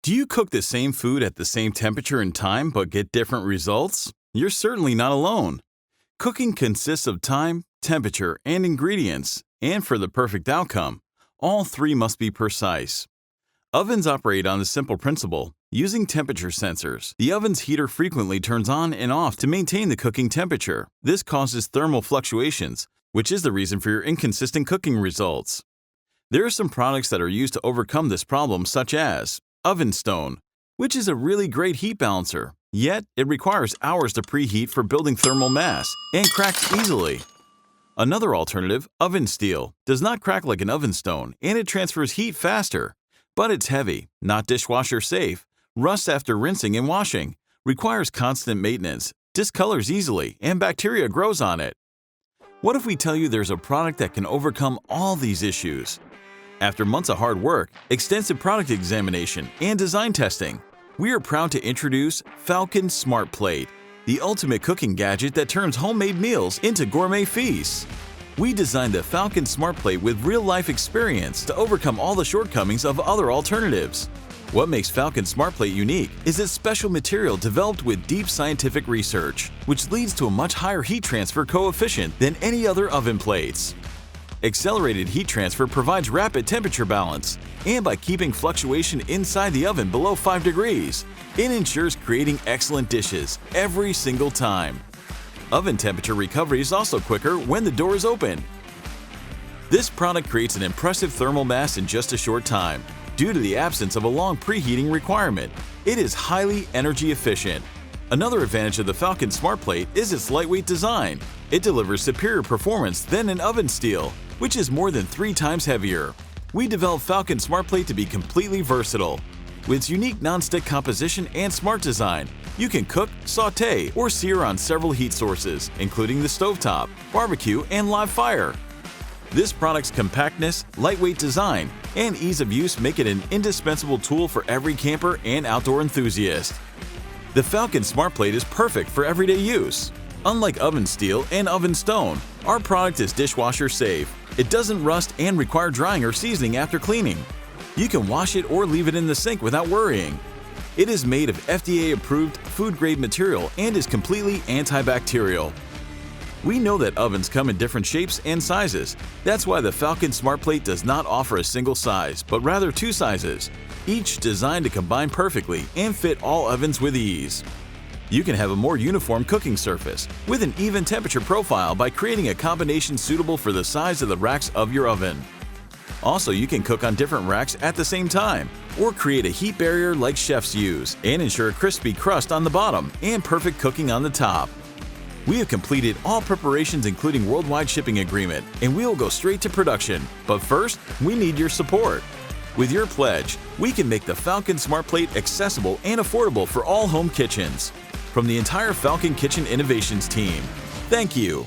Do you cook the same food at the same temperature and time but get different results? You're certainly not alone. Cooking consists of time, temperature, and ingredients, and for the perfect outcome, all three must be precise. Ovens operate on a simple principle. Using temperature sensors, the oven's heater frequently turns on and off to maintain the cooking temperature. This causes thermal fluctuations, which is the reason for your inconsistent cooking results. There are some products that are used to overcome this problem, such as oven stone, which is a really great heat balancer, yet it requires hours to preheat for building thermal mass and cracks easily. Another alternative, oven steel, does not crack like an oven stone and it transfers heat faster, but it's heavy, not dishwasher safe, rusts after rinsing and washing, requires constant maintenance, discolors easily, and bacteria grows on it. What if we tell you there's a product that can overcome all these issues? After months of hard work, extensive product examination, and design testing, we are proud to introduce Falcon Smart Plate, the ultimate cooking gadget that turns homemade meals into gourmet feasts. We designed the Falcon Smart Plate with real-life experience to overcome all the shortcomings of other alternatives. What makes Falcon Smart Plate unique is its special material developed with deep scientific research, which leads to a much higher heat transfer coefficient than any other oven plates. Accelerated heat transfer provides rapid temperature balance, and by keeping fluctuation inside the oven below 5 degrees, it ensures creating excellent dishes every single time. Oven temperature recovery is also quicker when the door is open. This product creates an impressive thermal mass in just a short time. Due to the absence of a long preheating requirement, it is highly energy efficient. Another advantage of the Falcon Smart Plate is its lightweight design. It delivers superior performance than an oven steel, which is more than 3 times heavier. We developed Falcon Smart Plate to be completely versatile. With its unique non-stick composition and smart design, you can cook, sauté, or sear on several heat sources, including the stovetop, barbecue, and live fire. This product's compactness, lightweight design, and ease of use make it an indispensable tool for every camper and outdoor enthusiast. The Falcon Smart Plate is perfect for everyday use. Unlike oven steel and oven stone, our product is dishwasher safe. It doesn't rust and require drying or seasoning after cleaning. You can wash it or leave it in the sink without worrying. It is made of FDA-approved food-grade material and is completely antibacterial. We know that ovens come in different shapes and sizes. That's why the Falcon Smart Plate does not offer a single size, but rather 2 sizes, each designed to combine perfectly and fit all ovens with ease. You can have a more uniform cooking surface with an even temperature profile by creating a combination suitable for the size of the racks of your oven. Also, you can cook on different racks at the same time, or create a heat barrier like chefs use and ensure a crispy crust on the bottom and perfect cooking on the top. We have completed all preparations including worldwide shipping agreement, and we will go straight to production. But first, we need your support. With your pledge, we can make the Falcon Smart Plate accessible and affordable for all home kitchens. From the entire Falcon Kitchen Innovations team, thank you.